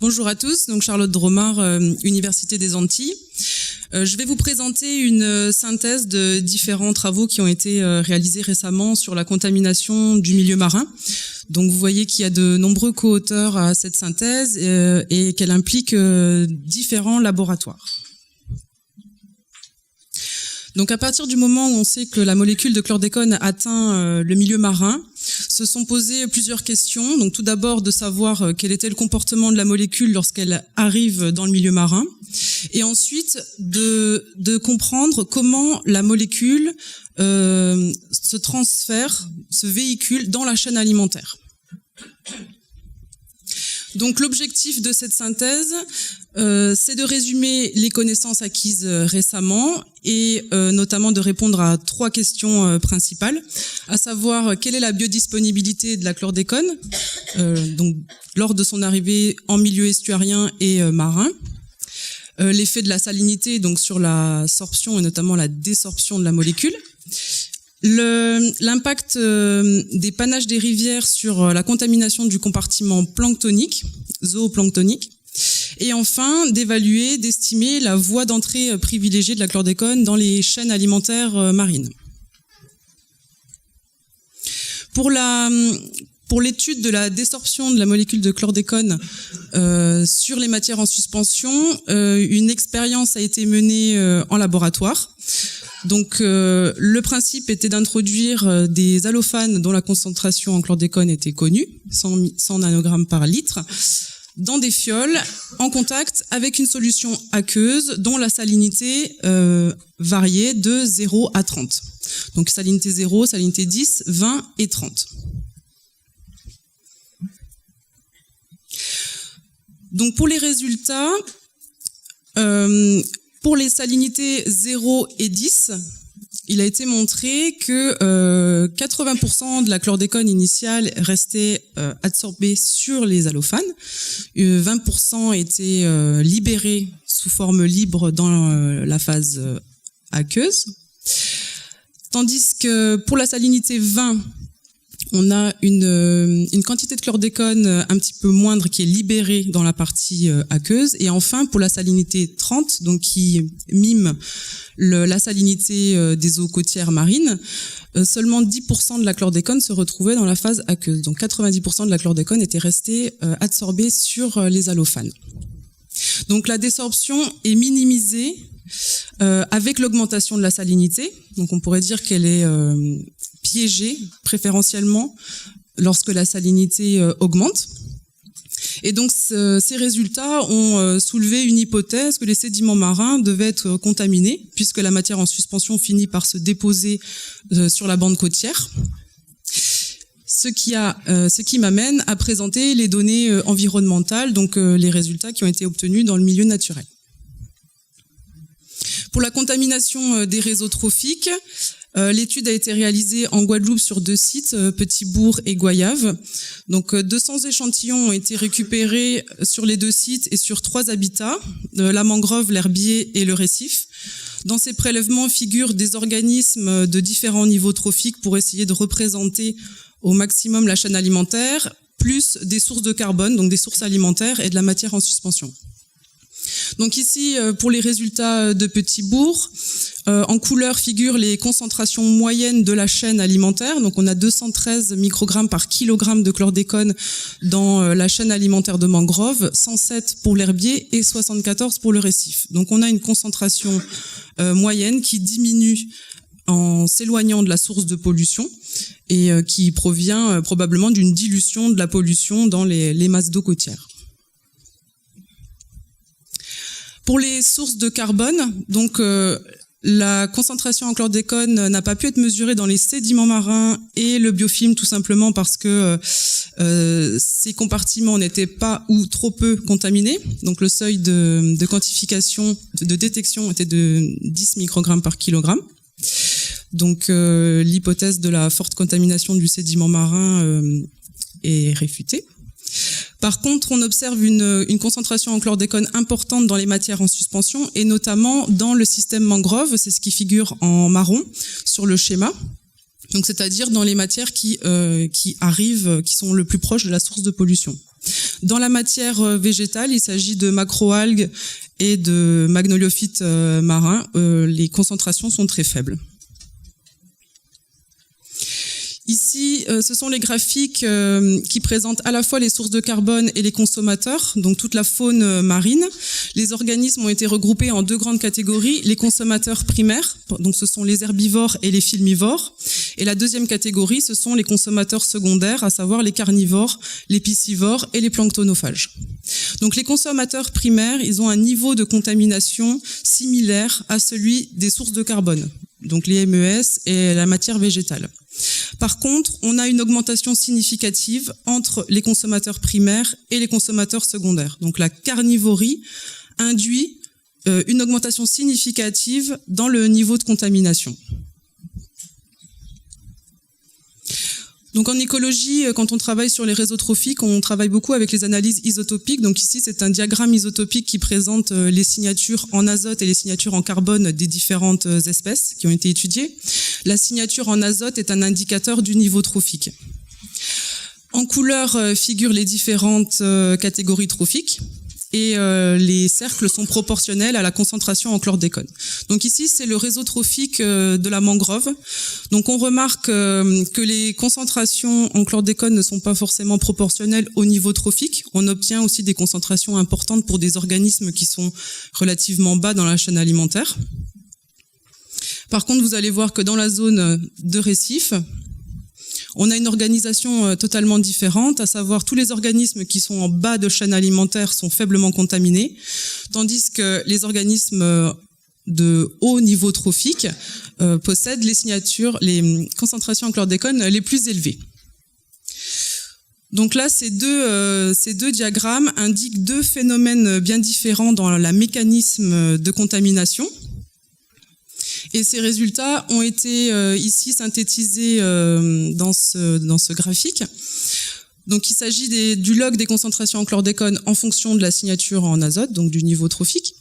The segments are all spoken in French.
Bonjour à tous, donc Charlotte Dromard, Université des Antilles. Je vais vous présenter une synthèse de différents travaux qui ont été réalisés récemment sur la contamination du milieu marin. Donc vous voyez qu'il y a de nombreux co-auteurs à cette synthèse et qu'elle implique différents laboratoires. Donc à partir du moment où on sait que la molécule de chlordécone atteint le milieu marin, se sont posées plusieurs questions. Donc tout d'abord de savoir quel était le comportement de la molécule lorsqu'elle arrive dans le milieu marin, et ensuite de comprendre comment la molécule se transfère, se véhicule dans la chaîne alimentaire. Donc l'objectif de cette synthèse, c'est de résumer les connaissances acquises récemment et notamment de répondre à 3 questions principales, à savoir quelle est la biodisponibilité de la chlordécone donc lors de son arrivée en milieu estuarien et marin, l'effet de la salinité donc sur la sorption et notamment la désorption de la molécule, l'impact des panaches des rivières sur la contamination du compartiment planctonique, zooplanctonique, et enfin d'évaluer, d'estimer la voie d'entrée privilégiée de la chlordécone dans les chaînes alimentaires marines. Pour l'étude de la désorption de la molécule de chlordécone sur les matières en suspension, une expérience a été menée en laboratoire. Donc le principe était d'introduire des allophanes dont la concentration en chlordécone était connue, 100 nanogrammes par litre, dans des fioles en contact avec une solution aqueuse dont la salinité variait de 0 à 30. Donc salinité 0, salinité 10, 20 et 30. Donc pour les résultats, pour les salinités 0 et 10, il a été montré que 80% de la chlordécone initiale restait adsorbée sur les allophanes, 20% était libérée sous forme libre dans la phase aqueuse, tandis que pour la salinité 20, on a une quantité de chlordécone un petit peu moindre qui est libérée dans la partie aqueuse. Et enfin, pour la salinité 30, donc qui mime la salinité des eaux côtières marines, seulement 10% de la chlordécone se retrouvait dans la phase aqueuse. Donc 90% de la chlordécone était restée adsorbée sur les allophanes. Donc la désorption est minimisée avec l'augmentation de la salinité. Donc on pourrait dire qu'elle est piégée préférentiellement lorsque la salinité augmente. Et donc ces résultats ont soulevé une hypothèse que les sédiments marins devaient être contaminés puisque la matière en suspension finit par se déposer sur la bande côtière. Ce qui m'amène à présenter les données environnementales, donc les résultats qui ont été obtenus dans le milieu naturel. Pour la contamination des réseaux trophiques, l'étude a été réalisée en Guadeloupe sur 2 sites, Petit-Bourg et Goyave. Donc 200 échantillons ont été récupérés sur les 2 sites et sur 3 habitats, la mangrove, l'herbier et le récif. Dans ces prélèvements figurent des organismes de différents niveaux trophiques pour essayer de représenter au maximum la chaîne alimentaire, plus des sources de carbone, donc des sources alimentaires et de la matière en suspension. Donc ici, pour les résultats de Petit-Bourg, en couleur figurent les concentrations moyennes de la chaîne alimentaire. Donc on a 213 microgrammes par kilogramme de chlordécone dans la chaîne alimentaire de mangrove, 107 pour l'herbier et 74 pour le récif. Donc on a une concentration moyenne qui diminue en s'éloignant de la source de pollution et qui provient probablement d'une dilution de la pollution dans les masses d'eau côtière. Pour les sources de carbone, donc la concentration en chlordécone n'a pas pu être mesurée dans les sédiments marins et le biofilm tout simplement parce que ces compartiments n'étaient pas ou trop peu contaminés. Donc le seuil de quantification, de détection était de 10 microgrammes par kilogramme. Donc l'hypothèse de la forte contamination du sédiment marin est réfutée. Par contre, on observe une concentration en chlordécone importante dans les matières en suspension et notamment dans le système mangrove, c'est ce qui figure en marron sur le schéma. Donc, c'est-à-dire dans les matières qui arrivent, qui sont le plus proches de la source de pollution. Dans la matière végétale, il s'agit de macroalgues et de magnoliophytes marins. Les concentrations sont très faibles. Ici, ce sont les graphiques qui présentent à la fois les sources de carbone et les consommateurs, donc toute la faune marine. Les organismes ont été regroupés en deux grandes catégories, les consommateurs primaires, donc ce sont les herbivores et les filmivores, et la deuxième catégorie, ce sont les consommateurs secondaires, à savoir les carnivores, les piscivores et les planctonophages. Donc les consommateurs primaires, ils ont un niveau de contamination similaire à celui des sources de carbone, donc les MES et la matière végétale. Par contre, on a une augmentation significative entre les consommateurs primaires et les consommateurs secondaires. Donc la carnivorie induit une augmentation significative dans le niveau de contamination. Donc en écologie, quand on travaille sur les réseaux trophiques, on travaille beaucoup avec les analyses isotopiques. Donc ici, c'est un diagramme isotopique qui présente les signatures en azote et les signatures en carbone des différentes espèces qui ont été étudiées. La signature en azote est un indicateur du niveau trophique. En couleur figurent les différentes catégories trophiques. Et les cercles sont proportionnels à la concentration en chlordécone. Donc ici, c'est le réseau trophique de la mangrove. Donc on remarque que les concentrations en chlordécone ne sont pas forcément proportionnelles au niveau trophique. On obtient aussi des concentrations importantes pour des organismes qui sont relativement bas dans la chaîne alimentaire. Par contre, vous allez voir que dans la zone de récif, on a une organisation totalement différente, à savoir tous les organismes qui sont en bas de chaîne alimentaire sont faiblement contaminés, tandis que les organismes de haut niveau trophique possèdent les concentrations en chlordécone les plus élevées. Donc là, ces deux diagrammes indiquent deux phénomènes bien différents dans le mécanisme de contamination. Et ces résultats ont été ici synthétisés dans ce graphique. Donc il s'agit du log des concentrations en chlordécone en fonction de la signature en azote, donc du niveau trophique,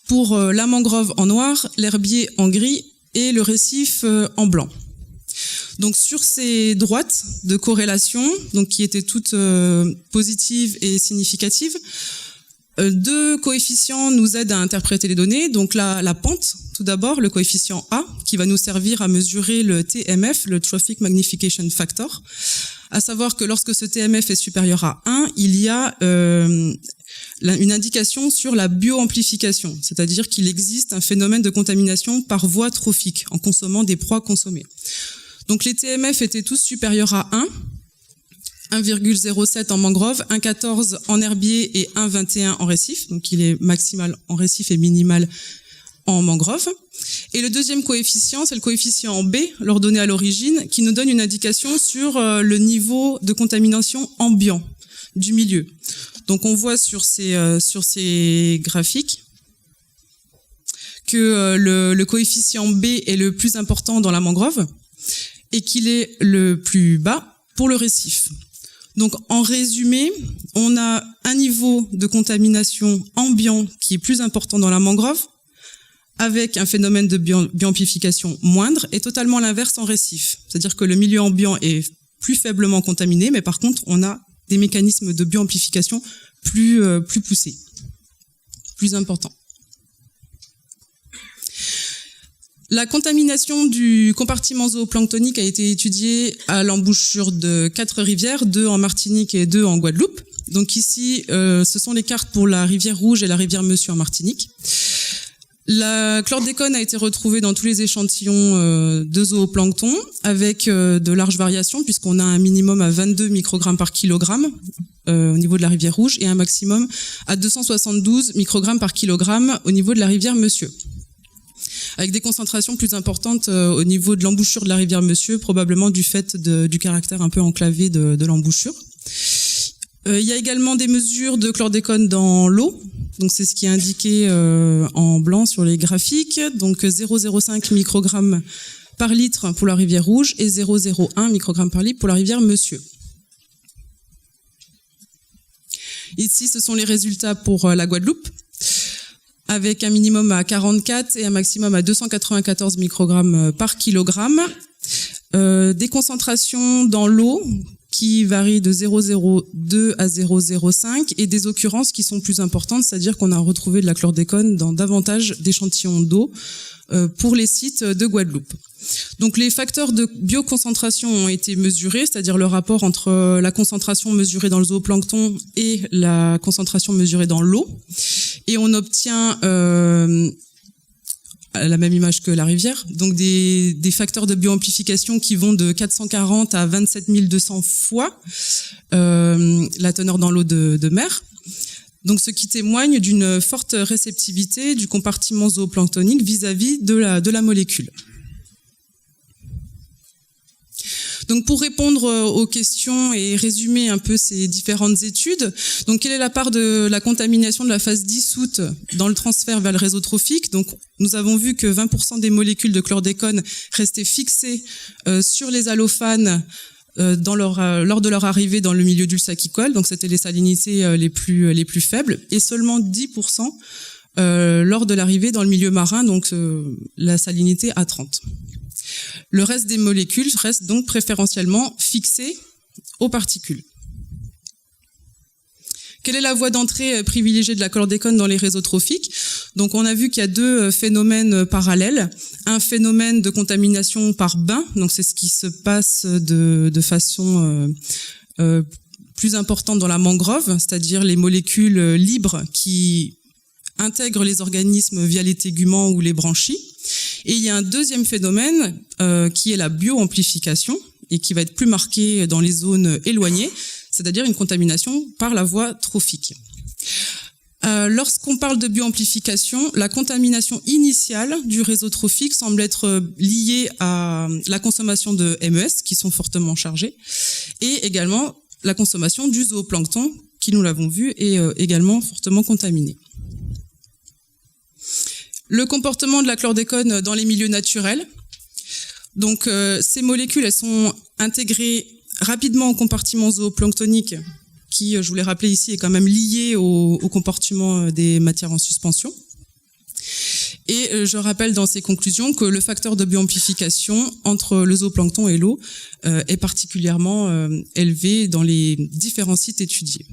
pour la mangrove en noir, l'herbier en gris et le récif en blanc. Donc sur ces droites de corrélation, donc qui étaient toutes positives et significatives, deux coefficients nous aident à interpréter les données. Donc la pente, tout d'abord, le coefficient A, qui va nous servir à mesurer le TMF, le Trophic Magnification Factor. À savoir que lorsque ce TMF est supérieur à 1, il y a une indication sur la bioamplification, c'est-à-dire qu'il existe un phénomène de contamination par voie trophique, en consommant des proies consommées. Donc les TMF étaient tous supérieurs à 1, 1,07 en mangrove, 1,14 en herbier et 1,21 en récif. Donc il est maximal en récif et minimal en mangrove. Et le deuxième coefficient, c'est le coefficient B, l'ordonnée à l'origine, qui nous donne une indication sur le niveau de contamination ambiant du milieu. Donc on voit sur ces graphiques que le coefficient B est le plus important dans la mangrove et qu'il est le plus bas pour le récif. Donc, en résumé, on a un niveau de contamination ambiant qui est plus important dans la mangrove, avec un phénomène de bioamplification moindre, et totalement l'inverse en récif. C'est-à-dire que le milieu ambiant est plus faiblement contaminé, mais par contre, on a des mécanismes de bioamplification plus poussés, plus importants. La contamination du compartiment zooplanctonique a été étudiée à l'embouchure de 4 rivières, 2 en Martinique et 2 en Guadeloupe. Donc ici, ce sont les cartes pour la rivière Rouge et la rivière Monsieur en Martinique. La chlordécone a été retrouvée dans tous les échantillons de zooplancton avec de larges variations puisqu'on a un minimum à 22 microgrammes par kilogramme au niveau de la rivière Rouge et un maximum à 272 microgrammes par kilogramme au niveau de la rivière Monsieur, avec des concentrations plus importantes au niveau de l'embouchure de la rivière Monsieur, probablement du fait du caractère un peu enclavé de l'embouchure. Il y a également des mesures de chlordécone dans l'eau, donc c'est ce qui est indiqué en blanc sur les graphiques, donc 0,05 microgrammes par litre pour la rivière Rouge et 0,01 microgrammes par litre pour la rivière Monsieur. Ici, ce sont les résultats pour la Guadeloupe, avec un minimum à 44 et un maximum à 294 microgrammes par kilogramme. Des concentrations dans l'eau qui varient de 0,02 à 0,05 et des occurrences qui sont plus importantes, c'est-à-dire qu'on a retrouvé de la chlordécone dans davantage d'échantillons d'eau pour les sites de Guadeloupe. Donc les facteurs de bioconcentration ont été mesurés, c'est-à-dire le rapport entre la concentration mesurée dans le zooplancton et la concentration mesurée dans l'eau. Et on obtient à la même image que la rivière, donc des facteurs de bioamplification qui vont de 440 à 27 200 fois la teneur dans l'eau de mer. Donc, ce qui témoigne d'une forte réceptivité du compartiment zooplanctonique vis-à-vis de la molécule. Donc, pour répondre aux questions et résumer un peu ces différentes études, donc quelle est la part de la contamination de la phase dissoute dans le transfert vers le réseau trophique? Donc, nous avons vu que 20% des molécules de chlordécone restaient fixées sur les allophanes lors de leur arrivée dans le milieu dulsacicole, donc c'était les salinités les plus faibles, et seulement 10% lors de l'arrivée dans le milieu marin, donc la salinité à 30. Le reste des molécules reste donc préférentiellement fixé aux particules. Quelle est la voie d'entrée privilégiée de la chlordécone dans les réseaux trophiques? Donc on a vu qu'il y a deux phénomènes parallèles. Un phénomène de contamination par bain, donc c'est ce qui se passe de façon plus importante dans la mangrove, c'est-à-dire les molécules libres qui intègrent les organismes via les téguments ou les branchies. Et il y a un deuxième phénomène qui est la bioamplification et qui va être plus marqué dans les zones éloignées, c'est-à-dire une contamination par la voie trophique. Lorsqu'on parle de bioamplification, la contamination initiale du réseau trophique semble être liée à la consommation de MES, qui sont fortement chargés, et également la consommation du zooplancton, qui, nous l'avons vu, est également fortement contaminé. Le comportement de la chlordécone dans les milieux naturels. Donc, ces molécules, elles sont intégrées rapidement au compartiment zooplanctonique qui, je vous l'ai rappelé ici, est quand même lié au comportement des matières en suspension. Et je rappelle dans ces conclusions que le facteur de bioamplification entre le zooplancton et l'eau est particulièrement élevé dans les différents sites étudiés.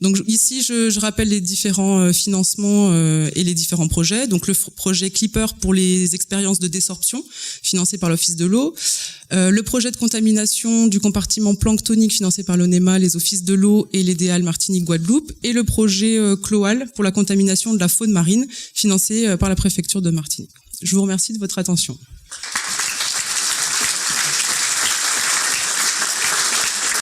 Donc ici, je rappelle les différents financements et les différents projets. Donc le projet Clipper pour les expériences de désorption, financé par l'Office de l'eau. Le projet de contamination du compartiment planctonique, financé par l'ONEMA, les Offices de l'eau et les DEAL Martinique-Guadeloupe. Et le projet CLOAL pour la contamination de la faune marine, financé par la préfecture de Martinique. Je vous remercie de votre attention.